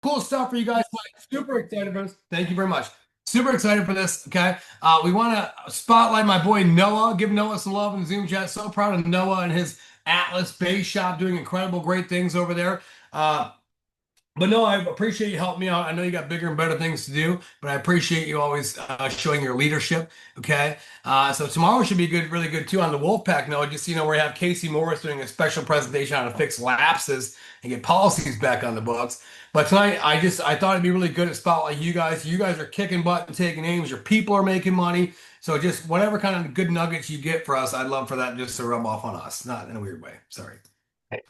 Cool stuff for you guys. Mike. Super excited for this. Thank you very much. Super excited for this. Okay. We want to spotlight my boy Noah. Give Noah some love in the Zoom chat. So proud of Noah and his Atlas Base Shop doing incredible, great things over there. But no, I appreciate you helping me out. I know you got bigger and better things to do, but I appreciate you always showing your leadership. Okay. So tomorrow should be good, really good too on the Wolfpack note. Just, we have Casey Morris doing a special presentation on how to fix lapses and get policies back on the books. But tonight, I thought it'd be really good at spotlight you guys. You guys are kicking butt and taking names. Your people are making money. So just whatever kind of good nuggets you get for us, I'd love for that just to rub off on us. Not in a weird way. Sorry.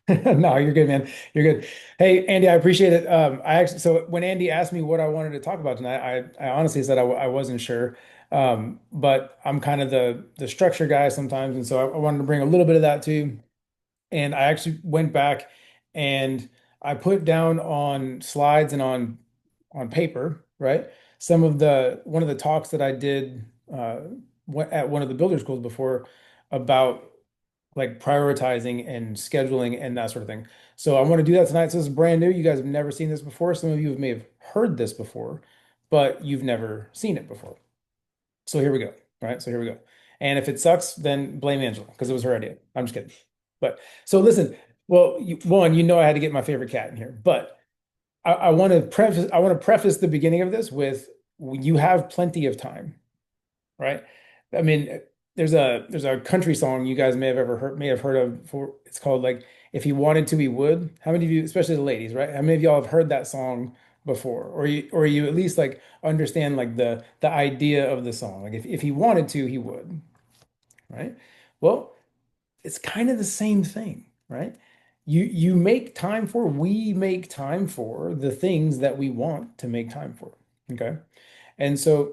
No, you're good, man. You're good. Hey, Andy, I appreciate it. So when Andy asked me what I wanted to talk about tonight, I honestly said I wasn't sure. But I'm kind of the structure guy sometimes, and so I wanted to bring a little bit of that too. And I actually went back and I put down on slides and on paper, right? Some of the one of the talks that I did at one of the builder schools before about like prioritizing and scheduling and that sort of thing. So I want to do that tonight. So this is brand new. You guys have never seen this before. Some of you may have heard this before, but you've never seen it before. So here we go. Right. So here we go. And if it sucks, then blame Angela because it was her idea. I'm just kidding. But so listen, well, one, I had to get my favorite cat in here, but I want to preface the beginning of this with you have plenty of time, right? I mean, there's a country song you guys may have heard of before. It's called like "If He Wanted to, He Would." How many of you, especially the ladies, right? How many of y'all have heard that song before, or you at least like understand like the idea of the song? Like if he wanted to, he would, right? Well, it's kind of the same thing, right? We make time for the things that we want to make time for. Okay. And so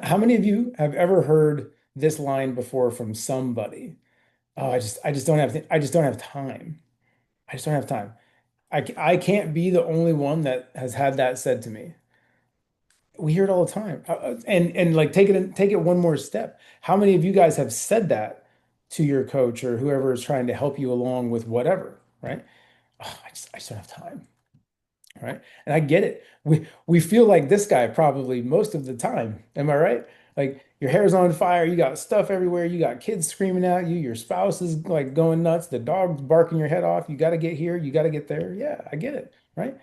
how many of you have ever heard this line before from somebody? Oh, I just don't have time. I just don't have time. I can't be the only one that has had that said to me. We hear it all the time. And like take it one more step. How many of you guys have said that to your coach or whoever is trying to help you along with whatever, right? Oh, I just don't have time. Right? And I get it. We feel like this guy probably most of the time. Am I right? Like your hair's on fire, you got stuff everywhere, you got kids screaming at you, your spouse is like going nuts, the dog's barking your head off, you got to get here, you got to get there. Yeah, I get it, right?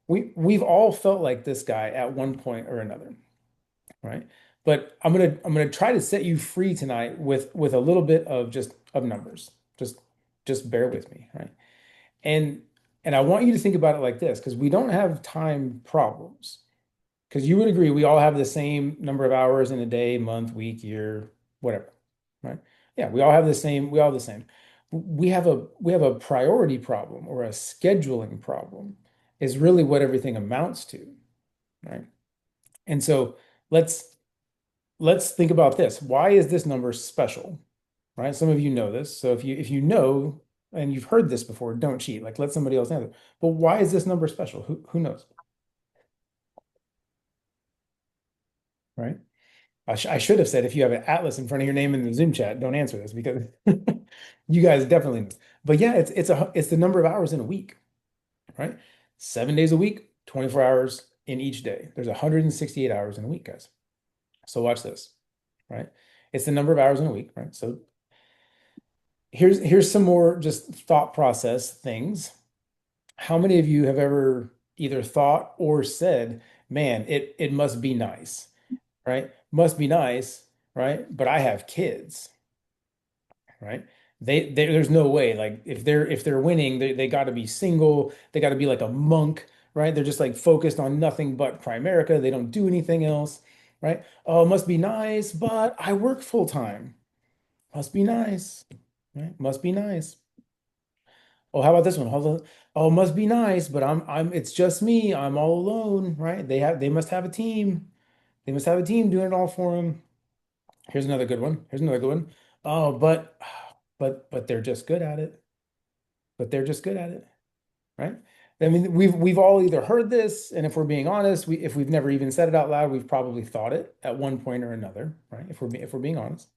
We've all felt like this guy at one point or another, right? But I'm gonna try to set you free tonight with a little bit of just of numbers. Just just bear with me, right? And and I want you to think about it like this, because we don't have time problems. Because you would agree we all have the same number of hours in a day, month, week, year, whatever, right? Yeah, we all have the same. We have a priority problem or a scheduling problem is really what everything amounts to, right? And so let's let's think about this. Why is this number special? Right? Some of you know this. So if you know and you've heard this before, don't cheat. Like let somebody else answer. But why is this number special? Who knows? Right? I should have said if you have an atlas in front of your name in the Zoom chat, don't answer this because you guys definitely know. But yeah, it's the number of hours in a week, right? 7 days a week, 24 hours in each day. There's 168 hours in a week, guys. So watch this, right? It's the number of hours in a week, right? So here's some more just thought process things. How many of you have ever either thought or said, man, it must be nice, right? Must be nice, right? But I have kids, right? There's no way. Like if they're winning, they got to be single. They got to be like a monk, right? They're just like focused on nothing but Primerica. They don't do anything else, right? Oh, it must be nice, but I work full time. Must be nice, right? Must be nice. Oh, how about this one? Hold on. Oh, must be nice, but it's just me. I'm all alone, right? They must have a team. They must have a team doing it all for them. Here's another good one. Here's another good one. Oh, but they're just good at it. But they're just good at it, right? I mean, we've all either heard this, and if we're being honest, if we've never even said it out loud, we've probably thought it at one point or another, right? If we're being honest.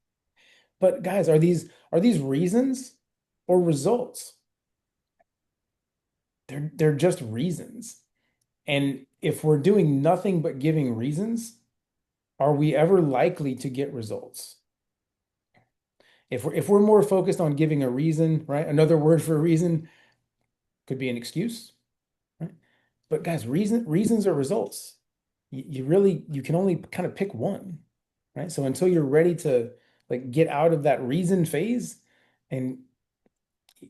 But guys, are these reasons or results? They're just reasons. And if we're doing nothing but giving reasons, are we ever likely to get results? If we're more focused on giving a reason, right? Another word for a reason could be an excuse, right? But guys, reasons are results. You can only kind of pick one, right? So until you're ready to like get out of that reason phase, and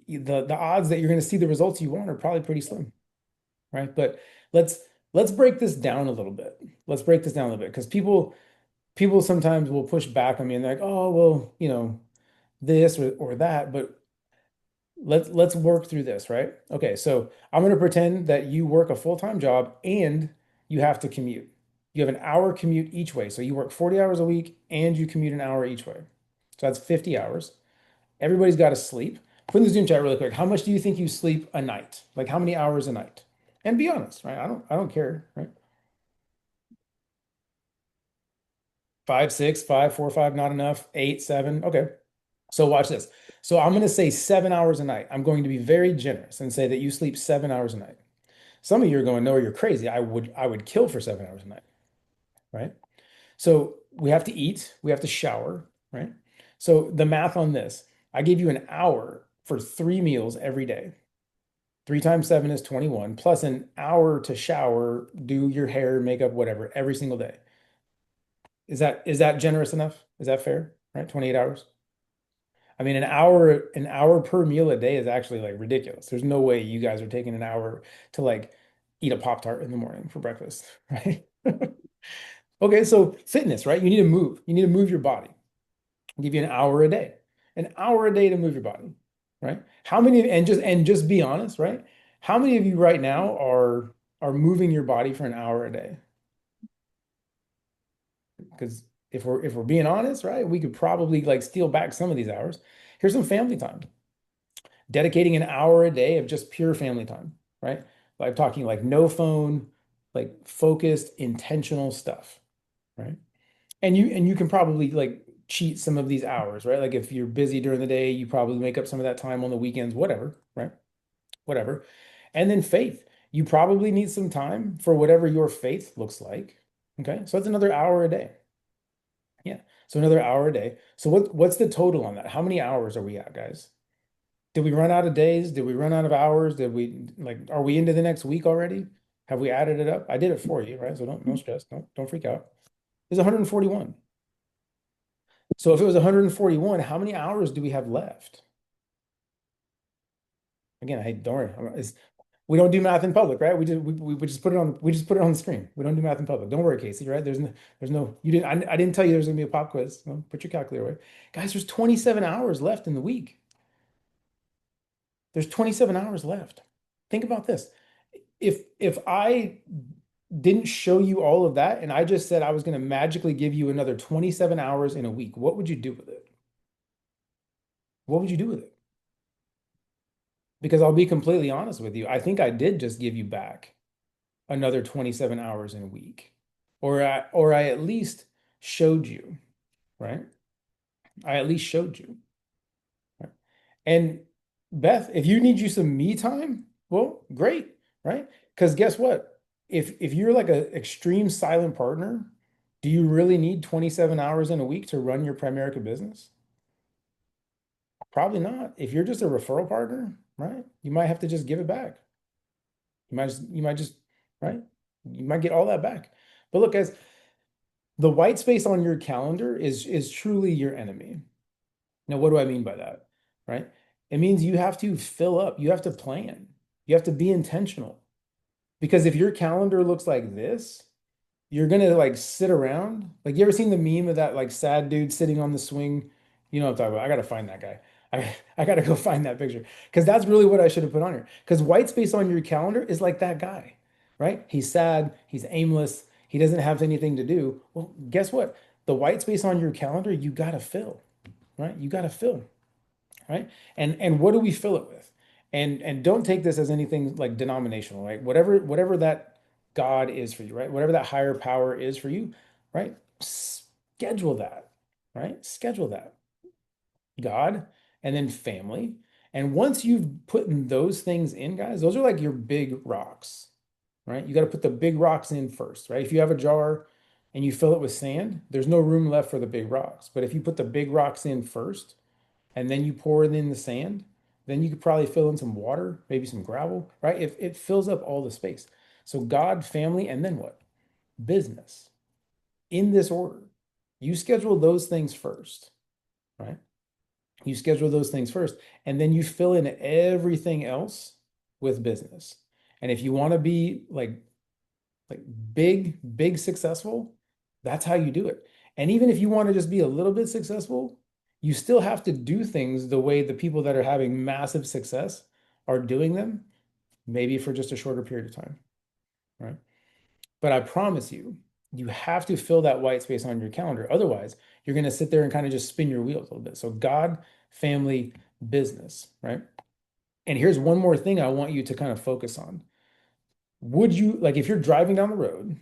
the odds that you're going to see the results you want are probably pretty slim, right? But let's let's break this down a little bit. Let's break this down a little bit because people sometimes will push back on me and they're like, oh, well, this or that, but let's work through this, right? Okay, so I'm going to pretend that you work a full-time job and you have to commute. You have an hour commute each way. So you work 40 hours a week and you commute an hour each way. So that's 50 hours. Everybody's got to sleep. Put in the Zoom chat really quick. How much do you think you sleep a night? Like how many hours a night? And be honest, right? I don't care, right? 5, 6, 5, 4, 5, not enough. 8, 7. Okay. So watch this. So I'm going to say 7 hours a night. I'm going to be very generous and say that you sleep 7 hours a night. Some of you are going, no, you're crazy. I would kill for 7 hours a night, right? So we have to eat, we have to shower, right? So the math on this, I gave you an hour for 3 meals every day. 3 times 7 is 21, plus an hour to shower, do your hair, makeup, whatever, every single day. Is that generous enough? Is that fair? Right? 28 hours. I mean, an hour per meal a day is actually like ridiculous. There's no way you guys are taking an hour to like eat a Pop-Tart in the morning for breakfast, right? Okay, so fitness, right? You need to move. You need to move your body. I'll give you an hour a day. An hour a day to move your body, right? How many, and just be honest, right? How many of you right now are moving your body for an hour a day? Because if we're being honest, right, we could probably like steal back some of these hours. Here's some family time. Dedicating an hour a day of just pure family time, right? I'm talking like no phone, like focused, intentional stuff, right? And you can probably like cheat some of these hours, right? Like if you're busy during the day, you probably make up some of that time on the weekends, whatever, right? Whatever. And then faith. You probably need some time for whatever your faith looks like. Okay. So that's another hour a day. Yeah. So another hour a day. So what's the total on that? How many hours are we at, guys? Did we run out of days? Did we run out of hours? Did we like are we into the next week already? Have we added it up? I did it for you, right? So don't stress. Don't freak out. It's 141. So if it was 141, how many hours do we have left? Again, hey, don't worry. We don't do math in public, right? We just put it on the screen. We don't do math in public. Don't worry, Casey, right? There's no you didn't I didn't tell you there's gonna be a pop quiz. No, put your calculator away. Guys, there's 27 hours left in the week. There's 27 hours left. Think about this. If I didn't show you all of that and I just said I was going to magically give you another 27 hours in a week, what would you do with it? What would you do with it? Because I'll be completely honest with you. I think I did just give you back another 27 hours in a week. Or I at least showed you, right? I at least showed you. Right? And Beth, if you need you some me time, well, great, right? Because guess what? If you're like an extreme silent partner, do you really need 27 hours in a week to run your Primerica business? Probably not. If you're just a referral partner, right? You might have to just give it back. You might just, right? You might get all that back. But look, guys, the white space on your calendar is truly your enemy. Now, what do I mean by that? Right? It means you have to fill up, you have to plan, you have to be intentional. Because if your calendar looks like this, you're gonna like sit around. Like you ever seen the meme of that like sad dude sitting on the swing? You know what I'm talking about. I gotta find that guy. I gotta go find that picture. Because that's really what I should have put on here. Because white space on your calendar is like that guy, right? He's sad, he's aimless, he doesn't have anything to do. Well, guess what? The white space on your calendar, you gotta fill, right? You gotta fill, right? And what do we fill it with? And don't take this as anything like denominational, right? Whatever that God is for you, right? Whatever that higher power is for you, right? Schedule that, right? Schedule that. God and then family. And once you've put in those things in, guys, those are like your big rocks, right? You got to put the big rocks in first, right? If you have a jar and you fill it with sand, there's no room left for the big rocks. But if you put the big rocks in first and then you pour it in the sand, then you could probably fill in some water, maybe some gravel, right? If it fills up all the space. So God, family, and then what? Business in this order. You schedule those things first, right? You schedule those things first, and then you fill in everything else with business. And if you want to be like big successful, that's how you do it. And even if you want to just be a little bit successful, you still have to do things the way the people that are having massive success are doing them, maybe for just a shorter period of time, right? But I promise you, you have to fill that white space on your calendar. Otherwise, you're going to sit there and kind of just spin your wheels a little bit. So God, family, business, right? And here's one more thing I want you to kind of focus on. Would you, like, if you're driving down the road,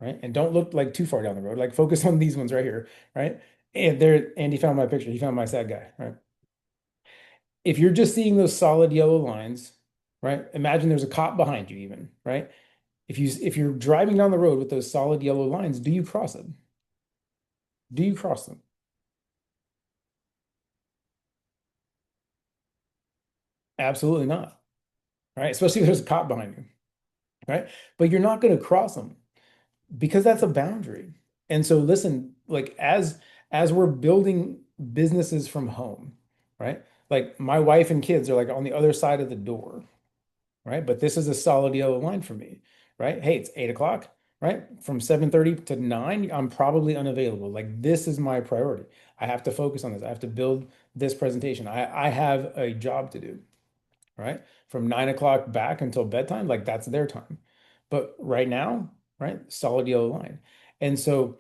right? And don't look like too far down the road, like focus on these ones right here, right? And there, Andy found my picture. He found my sad guy, right? If you're just seeing those solid yellow lines, right? Imagine there's a cop behind you even, right? If you're driving down the road with those solid yellow lines, do you cross them? Do you cross them? Absolutely not, right? Especially if there's a cop behind you, right? But you're not going to cross them because that's a boundary. And so listen, like as we're building businesses from home, right? Like my wife and kids are like on the other side of the door, right? But this is a solid yellow line for me, right? Hey, it's 8 o'clock, right? From 7:30 to 9, I'm probably unavailable. Like this is my priority. I have to focus on this. I have to build this presentation. I have a job to do, right? From 9 o'clock back until bedtime, like that's their time. But right now, right, solid yellow line. And so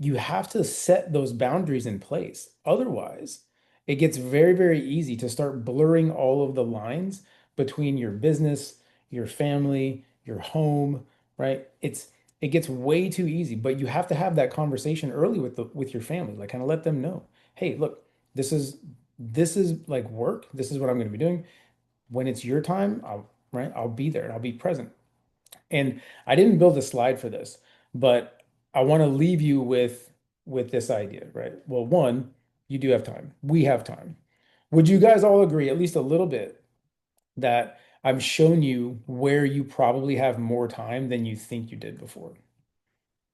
you have to set those boundaries in place. Otherwise, it gets very easy to start blurring all of the lines between your business, your family, your home, right? It gets way too easy, but you have to have that conversation early with your family, like kind of let them know, hey, look, this is like work. This is what I'm going to be doing when it's your time, I'll be there and I'll be present. And I didn't build a slide for this, but I want to leave you with this idea, right? Well, one, you do have time. We have time. Would you guys all agree, at least a little bit, that I've shown you where you probably have more time than you think you did before?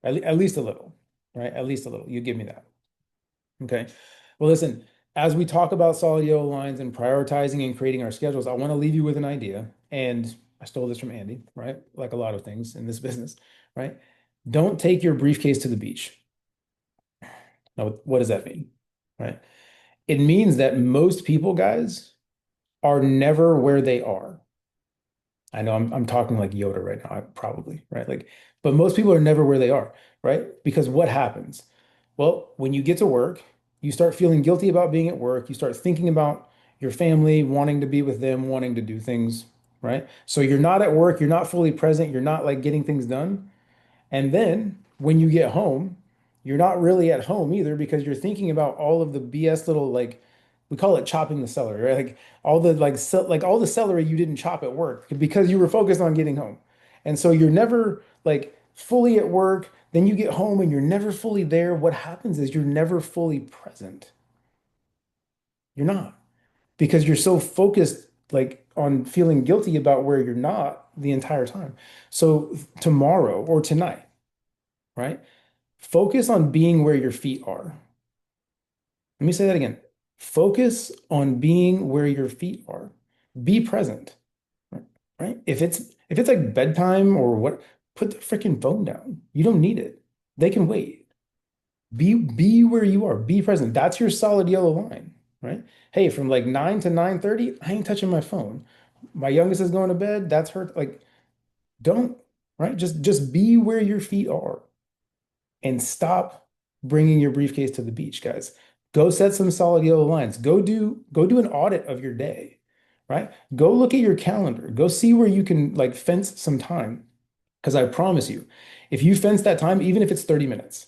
At least a little, right? At least a little. You give me that. Okay. Well, listen, as we talk about solid yellow lines and prioritizing and creating our schedules, I want to leave you with an idea. And I stole this from Andy, right? Like a lot of things in this business, right? Don't take your briefcase to the beach. Now, what does that mean? Right? It means that most people, guys, are never where they are. I know I'm talking like Yoda right now, probably, right? Like, but most people are never where they are, right? Because what happens? Well, when you get to work, you start feeling guilty about being at work. You start thinking about your family, wanting to be with them, wanting to do things, right? So you're not at work, you're not fully present, you're not like getting things done. And then when you get home, you're not really at home either because you're thinking about all of the BS little like we call it chopping the celery, right? Like all the like all the celery you didn't chop at work because you were focused on getting home. And so you're never like fully at work, then you get home and you're never fully there. What happens is you're never fully present. You're not because you're so focused like on feeling guilty about where you're not the entire time. So tomorrow or tonight, right? Focus on being where your feet are. Let me say that again. Focus on being where your feet are. Be present, right? Right? If it's like bedtime or what, put the freaking phone down. You don't need it. They can wait. Be where you are. Be present. That's your solid yellow line, right? Hey, from like 9 to 9:30, I ain't touching my phone. My youngest is going to bed. That's her. Like, don't, right? Just be where your feet are. And stop bringing your briefcase to the beach, guys. Go set some solid yellow lines. Go do an audit of your day, right? Go look at your calendar. Go see where you can like fence some time. Because I promise you, if you fence that time, even if it's 30 minutes,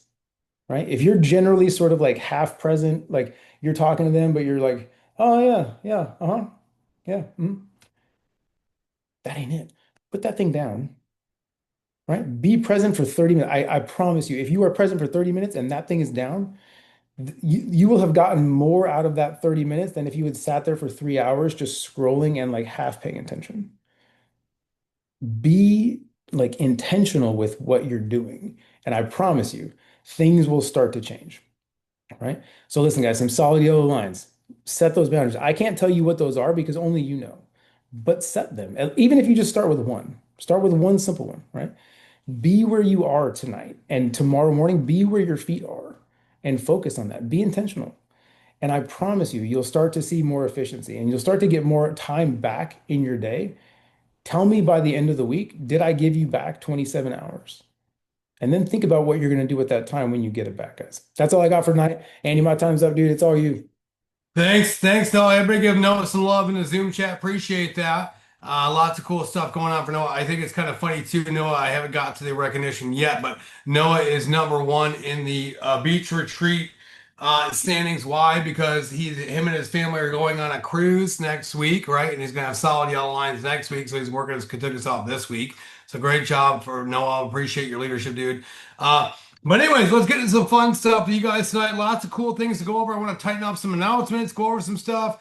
right? If you're generally sort of like half present, like you're talking to them, but you're like, oh yeah, uh-huh, yeah, that ain't it. Put that thing down right? Be present for 30 minutes. I promise you, if you are present for 30 minutes and that thing is down, you will have gotten more out of that 30 minutes than if you had sat there for 3 hours just scrolling and like half paying attention. Be like intentional with what you're doing. And I promise you, things will start to change, right? So listen, guys, some solid yellow lines. Set those boundaries. I can't tell you what those are because only you know, but set them. Even if you just start with one simple one, right? Be where you are tonight and tomorrow morning, be where your feet are and focus on that. Be intentional. And I promise you, you'll start to see more efficiency and you'll start to get more time back in your day. Tell me by the end of the week, did I give you back 27 hours? And then think about what you're going to do with that time when you get it back, guys. That's all I got for tonight. Andy, my time's up, dude. It's all you. Thanks, Noah. Everybody give Noah some love in the Zoom chat. Appreciate that. Lots of cool stuff going on for Noah. I think it's kind of funny too, Noah. I haven't got to the recognition yet, but Noah is number one in the beach retreat standings. Why? Because him and his family are going on a cruise next week, right? And he's gonna have solid yellow lines next week, so he's working his took us off this week. So great job for Noah. Appreciate your leadership, dude. But anyways, let's get into some fun stuff for you guys tonight. Lots of cool things to go over. I want to tighten up some announcements, go over some stuff,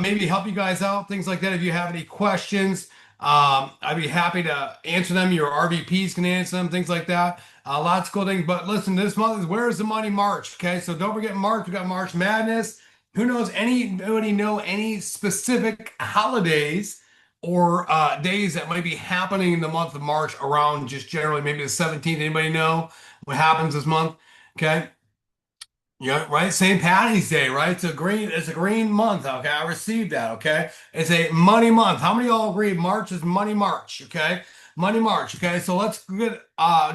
maybe help you guys out, things like that. If you have any questions, I'd be happy to answer them. Your RVPs can answer them, things like that. Lots of cool things. But listen, this month is Where's the Money March. Okay, so don't forget March. We got March Madness. Who knows? Anybody know any specific holidays or days that might be happening in the month of March around just generally maybe the 17th? Anybody know what happens this month? Okay. Yeah, right. St. Patty's Day, right? It's a green month. Okay. I received that. Okay. It's a money month. How many of y'all agree March is money March? Okay. Money March. Okay. So let's get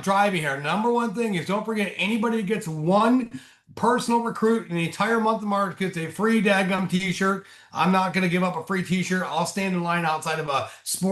driving here. Number one thing is don't forget anybody who gets one personal recruit in the entire month of March gets a free daggum t-shirt. I'm not gonna give up a free t-shirt. I'll stand in line outside of a sport